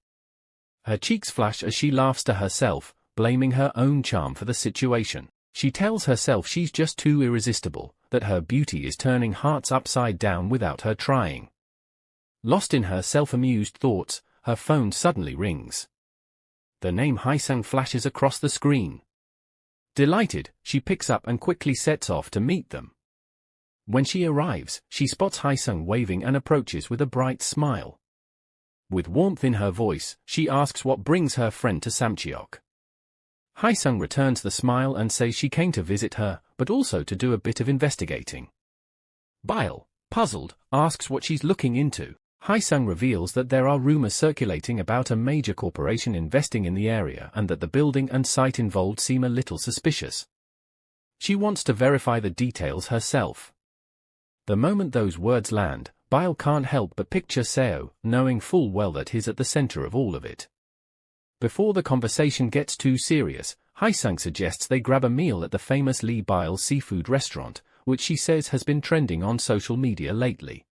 Her cheeks flash as she laughs to herself, blaming her own charm for the situation. She tells herself she's just too irresistible, that her beauty is turning hearts upside down without her trying. Lost in her self-amused thoughts, her phone suddenly rings. The name Haesung flashes across the screen. Delighted, she picks up and quickly sets off to meet them. When she arrives, she spots Haesung waving and approaches with a bright smile. With warmth in her voice, she asks what brings her friend to Samcheok. Haesung returns the smile and says she came to visit her, but also to do a bit of investigating. Byul, puzzled, asks what she's looking into. Haesung reveals that there are rumors circulating about a major corporation investing in the area and that the building and site involved seem a little suspicious. She wants to verify the details herself. The moment those words land, Byul can't help but picture Seo, knowing full well that he's at the center of all of it. Before the conversation gets too serious, Haesung suggests they grab a meal at the famous Lee Byul seafood restaurant, which she says has been trending on social media lately.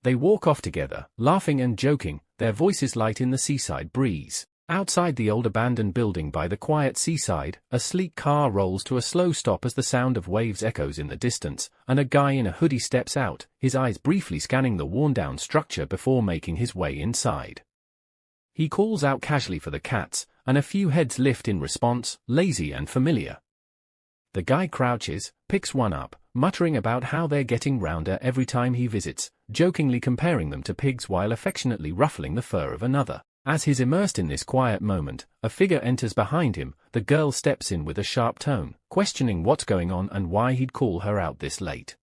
They walk off together, laughing and joking, their voices light in the seaside breeze. Outside the old abandoned building by the quiet seaside, a sleek car rolls to a slow stop as the sound of waves echoes in the distance, and a guy in a hoodie steps out, his eyes briefly scanning the worn-down structure before making his way inside. He calls out casually for the cats, and a few heads lift in response, lazy and familiar. The guy crouches, picks one up, muttering about how they're getting rounder every time he visits, jokingly comparing them to pigs while affectionately ruffling the fur of another. As he's immersed in this quiet moment, a figure enters behind him. The girl steps in with a sharp tone, questioning what's going on and why he'd call her out this late.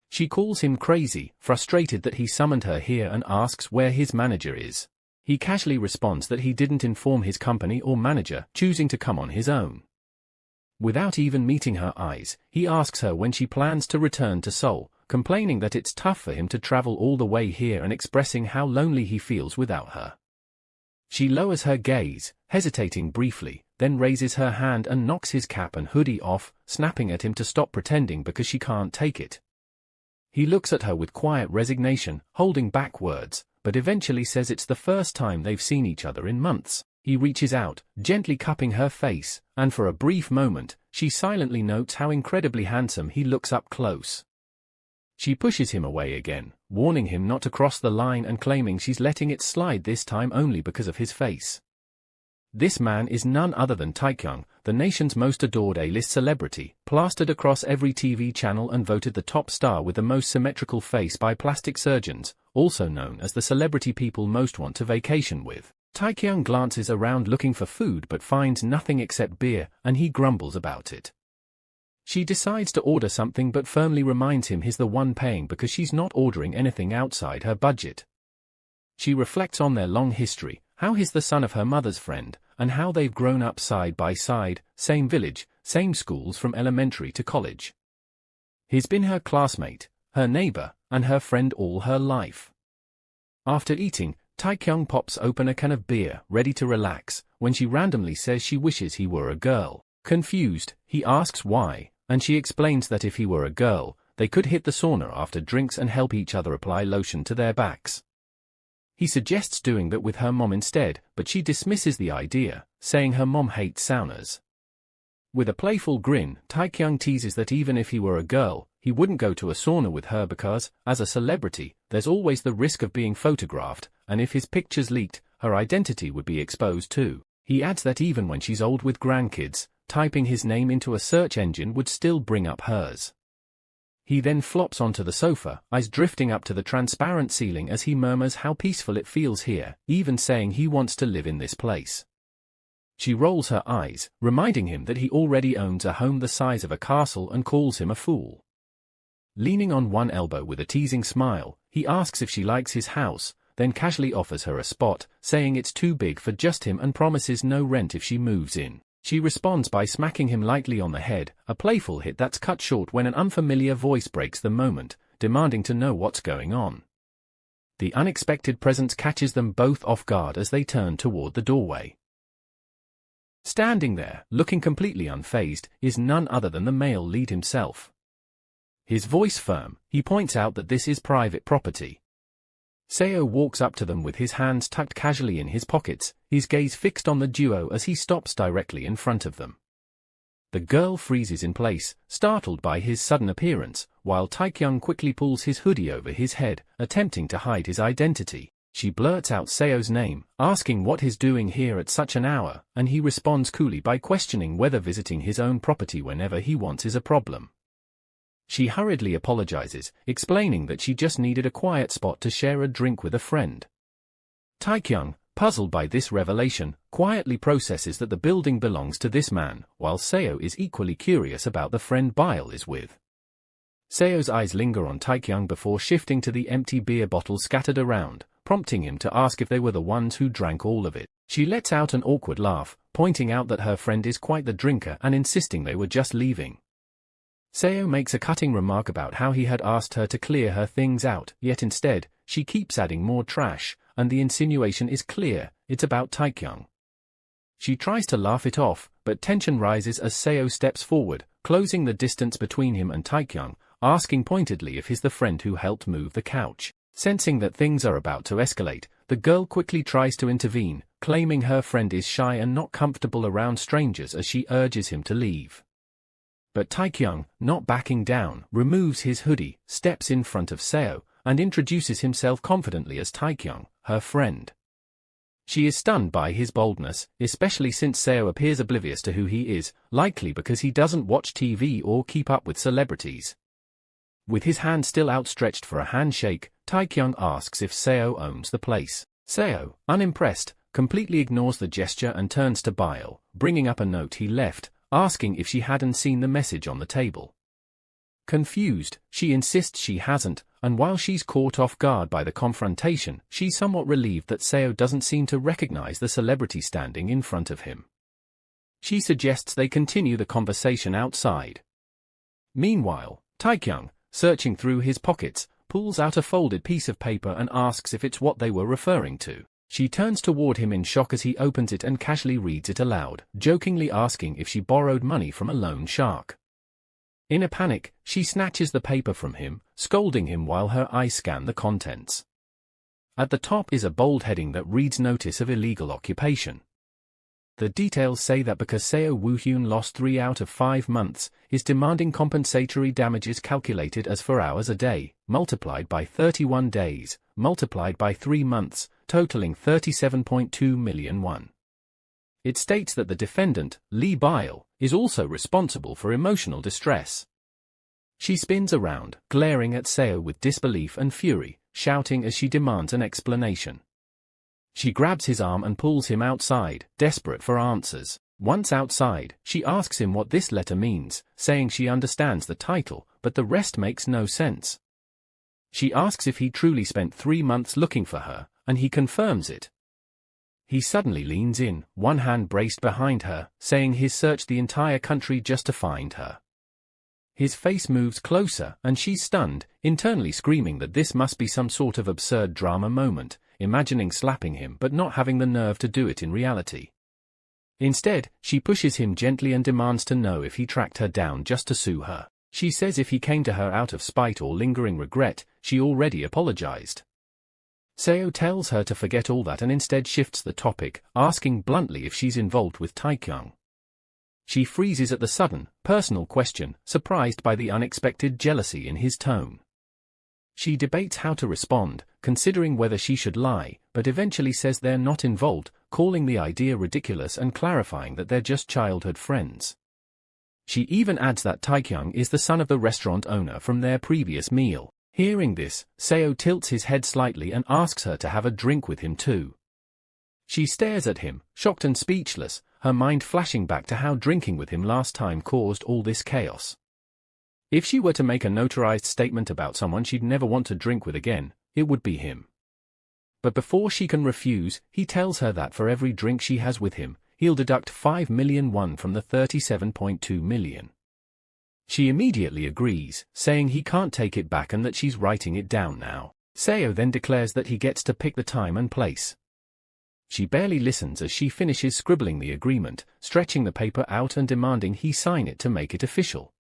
She calls him crazy, frustrated that he summoned her here, and asks where his manager is. He casually responds that he didn't inform his company or manager, choosing to come on his own. Without even meeting her eyes, he asks her when she plans to return to Seoul, complaining that it's tough for him to travel all the way here and expressing how lonely he feels without her. She lowers her gaze, hesitating briefly, then raises her hand and knocks his cap and hoodie off, snapping at him to stop pretending because she can't take it. He looks at her with quiet resignation, holding back words, but eventually says it's the first time they've seen each other in months. He reaches out, gently cupping her face, and for a brief moment, she silently notes how incredibly handsome he looks up close. She pushes him away again, warning him not to cross the line and claiming she's letting it slide this time only because of his face. This man is none other than Taekyung, the nation's most adored A-list celebrity, plastered across every TV channel and voted the top star with the most symmetrical face by plastic surgeons, also known as the celebrity people most want to vacation with. Taekyung glances around looking for food but finds nothing except beer, and he grumbles about it. She decides to order something but firmly reminds him he's the one paying because she's not ordering anything outside her budget. She reflects on their long history, how he's the son of her mother's friend, and how they've grown up side by side, same village, same schools from elementary to college. He's been her classmate, her neighbor, and her friend all her life. After eating, Taekyung pops open a can of beer, ready to relax, when she randomly says she wishes he were a girl. Confused, he asks why, and she explains that if he were a girl, they could hit the sauna after drinks and help each other apply lotion to their backs. He suggests doing that with her mom instead, but she dismisses the idea, saying her mom hates saunas. With a playful grin, Taekyung teases that even if he were a girl, he wouldn't go to a sauna with her because, as a celebrity, there's always the risk of being photographed, and if his pictures leaked, her identity would be exposed too. He adds that even when she's old with grandkids, typing his name into a search engine would still bring up hers. He then flops onto the sofa, eyes drifting up to the transparent ceiling as he murmurs how peaceful it feels here, even saying he wants to live in this place. She rolls her eyes, reminding him that he already owns a home the size of a castle and calls him a fool. Leaning on one elbow with a teasing smile, he asks if she likes his house, then casually offers her a spot, saying it's too big for just him and promises no rent if she moves in. She responds by smacking him lightly on the head, a playful hit that's cut short when an unfamiliar voice breaks the moment, demanding to know what's going on. The unexpected presence catches them both off guard as they turn toward the doorway. Standing there, looking completely unfazed, is none other than the male lead himself. His voice firm, he points out that this is private property. Seo walks up to them with his hands tucked casually in his pockets, his gaze fixed on the duo as he stops directly in front of them. The girl freezes in place, startled by his sudden appearance, while Taekyung quickly pulls his hoodie over his head, attempting to hide his identity. She blurts out Seo's name, asking what he's doing here at such an hour, and he responds coolly by questioning whether visiting his own property whenever he wants is a problem. She hurriedly apologizes, explaining that she just needed a quiet spot to share a drink with a friend. Taekyung, puzzled by this revelation, quietly processes that the building belongs to this man, while Seo is equally curious about the friend Byul is with. Seo's eyes linger on Taekyung before shifting to the empty beer bottles scattered around, prompting him to ask if they were the ones who drank all of it. She lets out an awkward laugh, pointing out that her friend is quite the drinker and insisting they were just leaving. Seo makes a cutting remark about how he had asked her to clear her things out, yet instead, she keeps adding more trash, and the insinuation is clear, it's about Taekyung. She tries to laugh it off, but tension rises as Seo steps forward, closing the distance between him and Taekyung, asking pointedly if he's the friend who helped move the couch. Sensing that things are about to escalate, the girl quickly tries to intervene, claiming her friend is shy and not comfortable around strangers as she urges him to leave. But Taekyung, not backing down, removes his hoodie, steps in front of Seo, and introduces himself confidently as Taekyung, her friend. She is stunned by his boldness, especially since Seo appears oblivious to who he is, likely because he doesn't watch TV or keep up with celebrities. With his hand still outstretched for a handshake, Taekyung asks if Seo owns the place. Seo, unimpressed, completely ignores the gesture and turns to Byul, bringing up a note he left, asking if she hadn't seen the message on the table. Confused, she insists she hasn't, and while she's caught off guard by the confrontation, she's somewhat relieved that Seo doesn't seem to recognize the celebrity standing in front of him. She suggests they continue the conversation outside. Meanwhile, Taekyung, searching through his pockets, pulls out a folded piece of paper and asks if it's what they were referring to. She turns toward him in shock as he opens it and casually reads it aloud, jokingly asking if she borrowed money from a loan shark. In a panic, she snatches the paper from him, scolding him while her eyes scan the contents. At the top is a bold heading that reads Notice of Illegal Occupation. The details say that because Seo Woohyun lost 3 out of 5 months, is demanding compensatory damages calculated as 4 hours a day, multiplied by 31 days, multiplied by 3 months, totaling 37.2 million won. It states that the defendant, Lee Byul, is also responsible for emotional distress. She spins around, glaring at Seo with disbelief and fury, shouting as she demands an explanation. She grabs his arm and pulls him outside, desperate for answers. Once outside, she asks him what this letter means, saying she understands the title, but the rest makes no sense. She asks if he truly spent 3 months looking for her, and he confirms it. He suddenly leans in, one hand braced behind her, saying he's searched the entire country just to find her. His face moves closer, and she's stunned, internally screaming that this must be some sort of absurd drama moment, imagining slapping him but not having the nerve to do it in reality. Instead, she pushes him gently and demands to know if he tracked her down just to sue her. She says if he came to her out of spite or lingering regret, she already apologized. Seo tells her to forget all that and instead shifts the topic, asking bluntly if she's involved with Taekyung. She freezes at the sudden, personal question, surprised by the unexpected jealousy in his tone. She debates how to respond, considering whether she should lie, but eventually says they're not involved, calling the idea ridiculous and clarifying that they're just childhood friends. She even adds that Taekyung is the son of the restaurant owner from their previous meal. Hearing this, Seo tilts his head slightly and asks her to have a drink with him too. She stares at him, shocked and speechless, her mind flashing back to how drinking with him last time caused all this chaos. If she were to make a notarized statement about someone she'd never want to drink with again, it would be him. But before she can refuse, he tells her that for every drink she has with him, he'll deduct 5 million won from the 37.2 million. She immediately agrees, saying he can't take it back and that she's writing it down now. Seo then declares that he gets to pick the time and place. She barely listens as she finishes scribbling the agreement, stretching the paper out and demanding he sign it to make it official.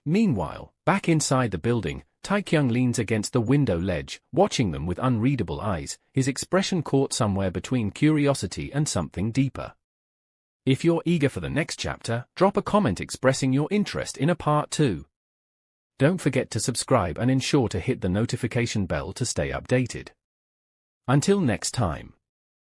Meanwhile, back inside the building, Taekyung leans against the window ledge, watching them with unreadable eyes, his expression caught somewhere between curiosity and something deeper. If you're eager for the next chapter, drop a comment expressing your interest in a part 2. Don't forget to subscribe and ensure to hit the notification bell to stay updated. Until next time.